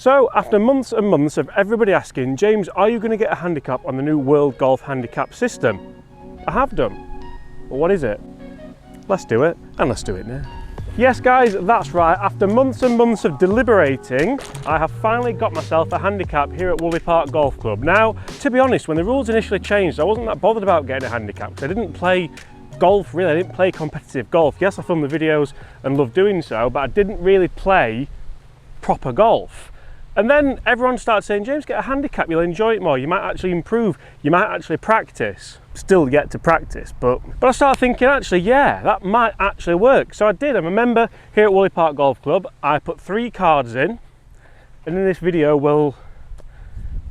So after months and months of everybody asking, James, are you going to get a handicap on the new World Golf Handicap system? I have done. Well, what is it? Let's do it, and let's do it now. Yes guys, that's right. After months and months of deliberating, I have finally got myself a handicap here at Woolly Park Golf Club. Now, to be honest, when the rules initially changed, I wasn't that bothered about getting a handicap because I didn't play golf really. I didn't play competitive golf. Yes, I filmed the videos and love doing so, but I didn't really play proper golf. And then everyone started saying, James, get a handicap, you'll enjoy it more, you might actually improve, you might actually practice. Still yet to practice, but I started thinking, actually, yeah, that might actually work. So I did. I'm a member here at Woolly Park Golf Club. I put 3 cards in, and in this video,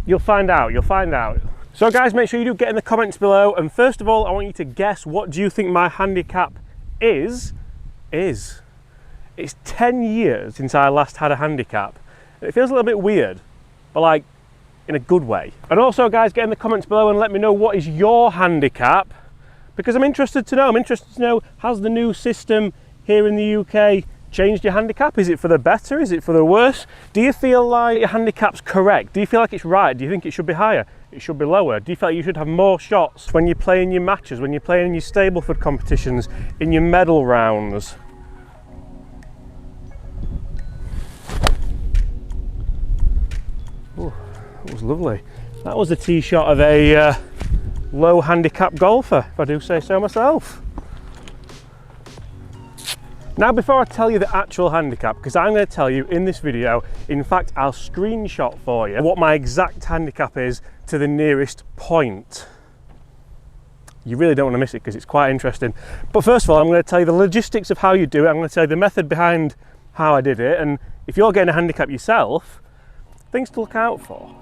you'll find out, So guys, make sure you do get in the comments below, and first of all, I want you to guess, what do you think my handicap is? It's 10 years since I last had a handicap. It feels a little bit weird, but like in a good way. And also guys, get in the comments below and let me know what is your handicap, because I'm interested to know, has the new system here in the UK changed your handicap? Is it for the better? Is it for the worse? Do you feel like your handicap's correct? Do you feel like it's right? Do you think it should be higher? It should be lower? Do you feel like you should have more shots when you're playing your matches, when you're playing in your Stableford competitions, in your medal rounds? Ooh, that was lovely. That was the tee shot of a low handicap golfer, if I do say so myself. Now, before I tell you the actual handicap, because I'm going to tell you in this video, in fact, I'll screenshot for you what my exact handicap is to the nearest point. You really don't want to miss it because it's quite interesting. But first of all, I'm going to tell you the logistics of how you do it. I'm going to tell you the method behind how I did it. And if you're getting a handicap yourself, things to look out for.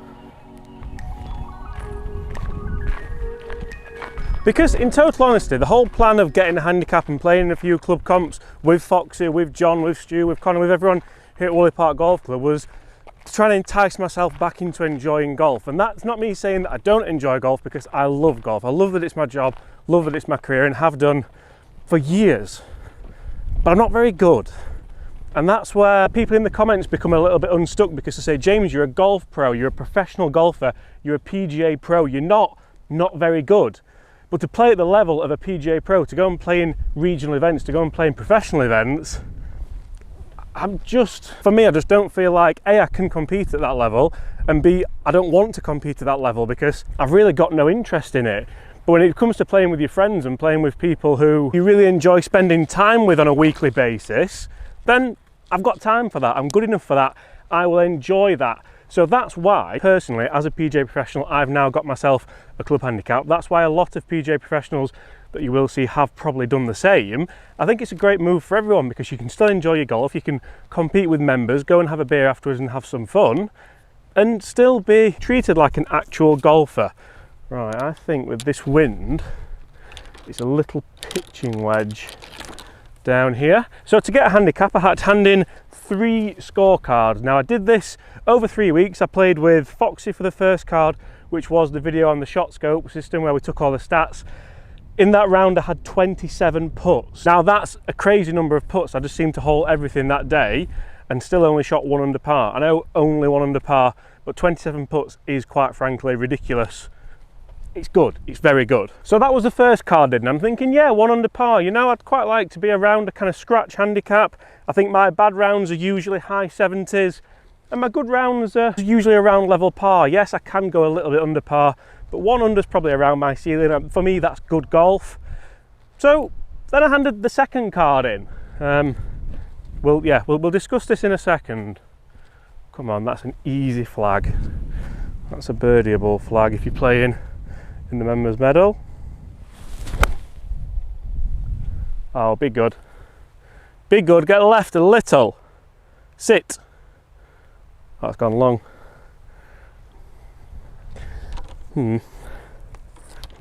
Because in total honesty, the whole plan of getting a handicap and playing in a few club comps with Foxy, with John, with Stu, with Connor, with everyone here at Woolly Park Golf Club was to try and entice myself back into enjoying golf. And that's not me saying that I don't enjoy golf, because I love golf. I love that it's my job, love that it's my career, and have done for years. But I'm not very good. And that's where people in the comments become a little bit unstuck, because they say, James, you're a golf pro, you're a professional golfer, you're a PGA pro, you're not very good. But to play at the level of a PGA pro, to go and play in regional events, to go and play in professional events, for me, I just don't feel like, A, I can compete at that level, and B, I don't want to compete at that level because I've really got no interest in it. But when it comes to playing with your friends and playing with people who you really enjoy spending time with on a weekly basis, then I've got time for that. I'm good enough for that. I will enjoy that. So that's why, personally, as a PGA professional, I've now got myself a club handicap. That's why a lot of PGA professionals that you will see have probably done the same. I think it's a great move for everyone because you can still enjoy your golf, you can compete with members, go and have a beer afterwards and have some fun, and still be treated like an actual golfer. Right, I think with this wind, it's a little pitching wedge down here. So to get a handicap, I had to hand in 3 scorecards. Now I did this over 3 weeks. I played with Foxy for the first card, which was the video on the shot scope system where we took all the stats. In that round I had 27 putts. Now that's a crazy number of putts. I just seemed to hole everything that day and still only shot 1 under par. I know only 1 under par, but 27 putts is quite frankly ridiculous. It's good, it's very good. So that was the first card, and I'm thinking, yeah, 1 under par, you know, I'd quite like to be around a kind of scratch handicap. I think my bad rounds are usually high 70s, and my good rounds are usually around level par. Yes, I can go a little bit under par, but 1 under is probably around my ceiling. For me, that's good golf. So then I handed the second card in. We'll discuss this in a second. Come on, that's an easy flag. That's a birdieable flag if you're playing in the members medal. Oh, be good. Be good, get left a little. Sit. That's gone long.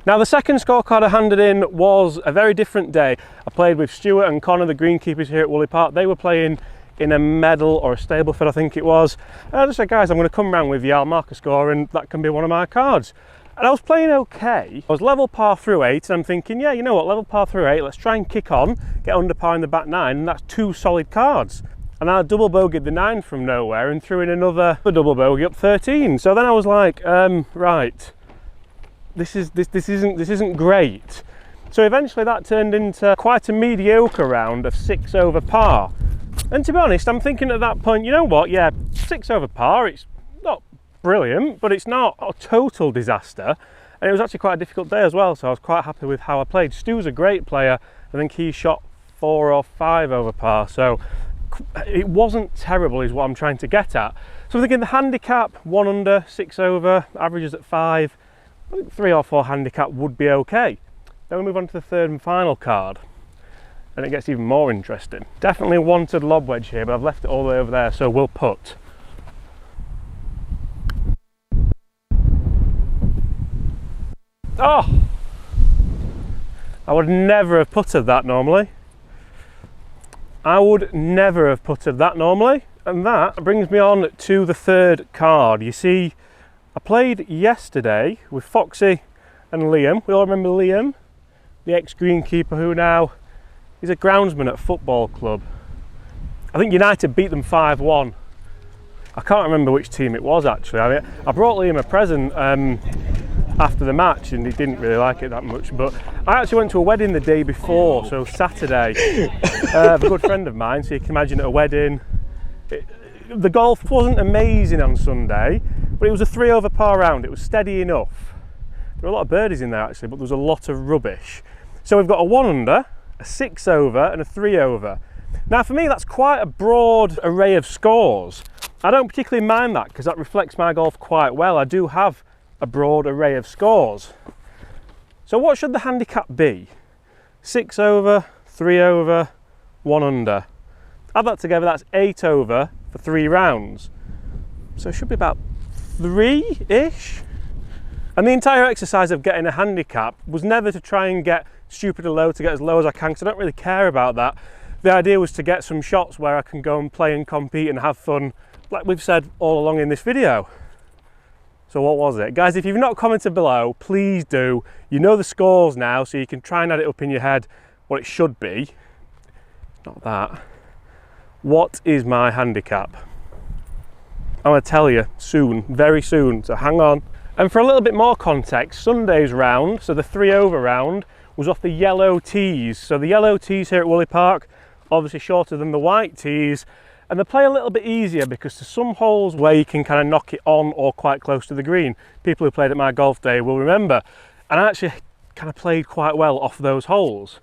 Now the second scorecard I handed in was a very different day. I played with Stuart and Connor, the greenkeepers here at Woolly Park. They were playing in a medal or a Stableford, I think it was. And I just said, guys, I'm going to come round with you, I'll mark a score and that can be one of my cards. And I was playing okay. I was level par through 8 and I'm thinking, yeah, you know what, level par through 8, let's try and kick on, get under par in the back 9, and that's 2 solid cards. and I double bogeyed the 9 from nowhere and threw in another double bogey up 13. So then I was like, right, this isn't great. So eventually that turned into quite a mediocre round of 6 over par. And to be honest, I'm thinking at that point, you know what, yeah, 6 over par, it's not brilliant, but it's not a total disaster. And it was actually quite a difficult day as well, so I was quite happy with how I played. Stu's a great player. I think he shot 4 or 5 over par, so it wasn't terrible is what I'm trying to get at. So I'm thinking the handicap, 1 under, 6 over, averages at 5, I think 3 or 4 handicap would be okay. Then we move on to the third and final card, and it gets even more interesting. Definitely wanted lob wedge here, but I've left it all the way over there, so we'll putt. Oh! I would never have putted that normally. I would never have putted that normally. And that brings me on to the third card. You see, I played yesterday with Foxy and Liam. We all remember Liam, the ex-greenkeeper who now is a groundsman at football club. I think United beat them 5-1. I can't remember which team it was actually. I mean, I brought Liam a present after the match and he didn't really like it that much, but I actually went to a wedding the day before, so Saturday, of a good friend of mine, so you can imagine at a wedding. The golf wasn't amazing on Sunday, but it was a 3 over par round. It was steady enough. There were a lot of birdies in there actually, but there was a lot of rubbish. So we've got a 1 under, a 6 over and a 3 over. Now for me that's quite a broad array of scores. I don't particularly mind that because that reflects my golf quite well. I do have a broad array of scores. So what should the handicap be? 6 over, 3 over, 1 under. Add that together, that's 8 over for 3 rounds. So it should be about 3-ish. And the entire exercise of getting a handicap was never to try and get stupidly low, to get as low as I can, because I don't really care about that. The idea was to get some shots where I can go and play and compete and have fun, like we've said all along in this video. So what was it? Guys, if you've not commented below, please do. You know the scores now, so you can try and add it up in your head what it should be. Not that. What is my handicap? I'm going to tell you soon, very soon, so hang on. And for a little bit more context, Sunday's round, so the 3 over round, was off the yellow tees. So the yellow tees here at Woolley Park, obviously shorter than the white tees, and they play a little bit easier because there's some holes where you can kind of knock it on or quite close to the green. People who played at my golf day will remember. And I actually kind of played quite well off those holes.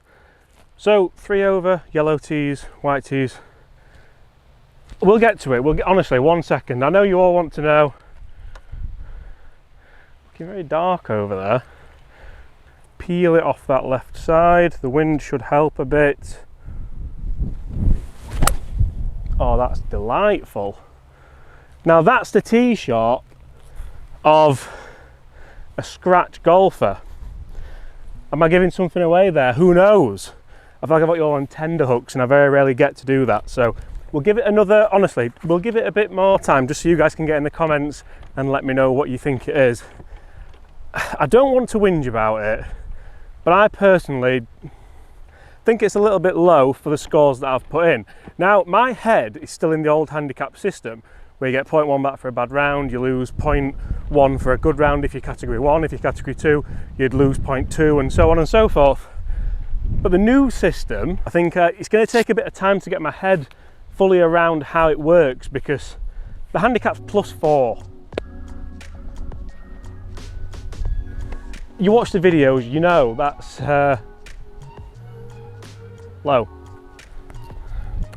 So 3 over, yellow tees, white tees. We'll get to it. Honestly, 1 second. I know you all want to know. Looking very dark over there. Peel it off that left side. The wind should help a bit. Oh, that's delightful. Now that's the tee shot of a scratch golfer. Am I giving something away there? Who knows? I feel like I've got you all on tender hooks and I very rarely get to do that. So we'll give it another, honestly, we'll give it a bit more time just so you guys can get in the comments and let me know what you think it is. I don't want to whinge about it, but I personally think it's a little bit low for the scores that I've put in. Now, my head is still in the old handicap system, where you get 0.1 back for a bad round, you lose 0.1 for a good round if you're category 1, if you're category 2, you'd lose 0.2 and so on and so forth. But the new system, I think it's going to take a bit of time to get my head fully around how it works, because the handicap's +4. You watch the videos, you know that's low.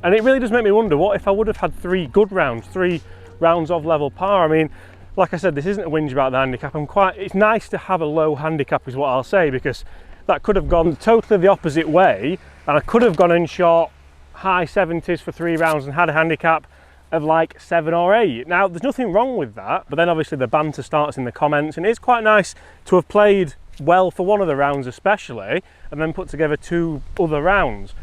And it really does make me wonder, what if I would have had 3 good rounds, 3 rounds of level par? I mean, like I said, this isn't a whinge about the handicap. It's nice to have a low handicap is what I'll say, because that could have gone totally the opposite way, and I could have gone and shot high 70s for 3 rounds and had a handicap of like 7 or 8. Now, there's nothing wrong with that, but then obviously the banter starts in the comments, and it's quite nice to have played well for one of the rounds especially, and then put together 2 other rounds.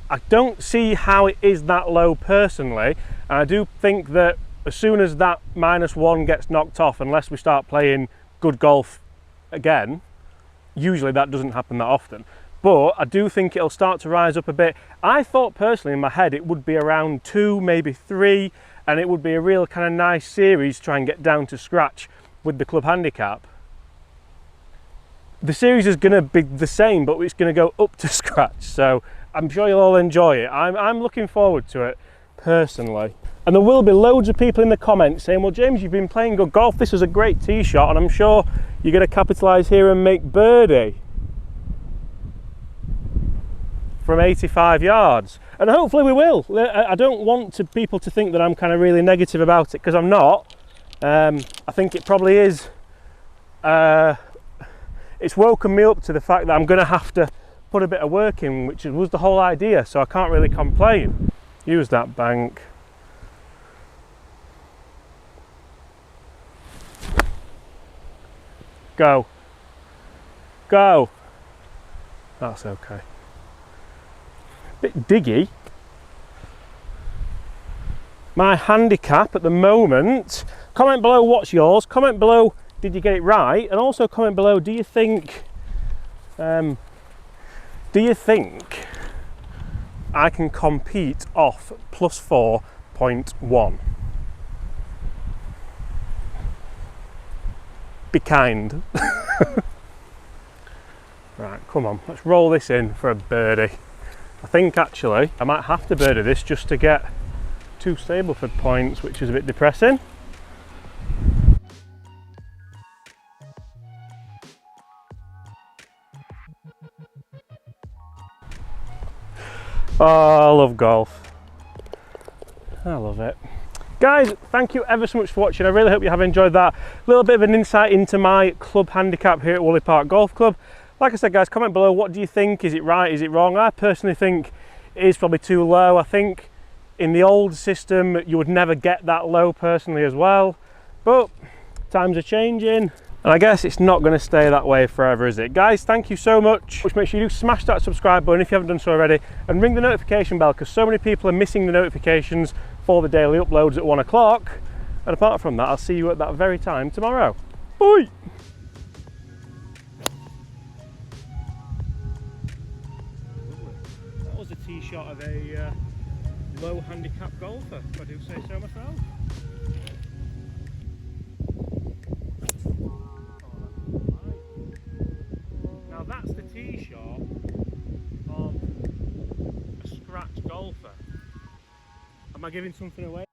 I don't see how it is that low personally, and I do think that as soon as that -1 gets knocked off, unless we start playing good golf again, usually that doesn't happen that often, but I do think it'll start to rise up a bit. I thought personally in my head it would be around 2, maybe 3, and it would be a real kind of nice series to try and get down to scratch with the club handicap. The series is going to be the same, but it's going to go up to scratch, so I'm sure you'll all enjoy it. I'm looking forward to it personally. And there will be loads of people in the comments saying, well James, you've been playing good golf, this is a great tee shot, and I'm sure you're going to capitalise here and make birdie from 85 yards. And hopefully we will. I don't want people to think that I'm kind of really negative about it, because I'm not. I think it probably is. It's woken me up to the fact that I'm going to have to put a bit of work in, which was the whole idea, so I can't really complain. Use that bank. Go. Go. That's okay. Bit diggy. My handicap at the moment. Comment below what's yours. Comment below, did you get it right? And also comment below, do you think I can compete off plus 4.1? Be kind. Right, come on, let's roll this in for a birdie. I think actually I might have to birdie this just to get 2 Stableford points, which is a bit depressing. Oh, I love golf. I love it. Guys, thank you ever so much for watching. I really hope you have enjoyed that. A little bit of an insight into my club handicap here at Woolley Park Golf Club. Like I said guys, comment below, what do you think? Is it right? Is it wrong? I personally think it is probably too low. I think in the old system you would never get that low personally as well. But times are changing. And I guess it's not going to stay that way forever, is it? Guys, thank you so much. Make sure you do smash that subscribe button if you haven't done so already, and ring the notification bell, because so many people are missing the notifications for the daily uploads at 1 o'clock. And apart from that, I'll see you at that very time tomorrow. Bye! That was a tee shot of a low handicap golfer, if I do say so myself. Now that's the tee shot of a scratch golfer. Am I giving something away?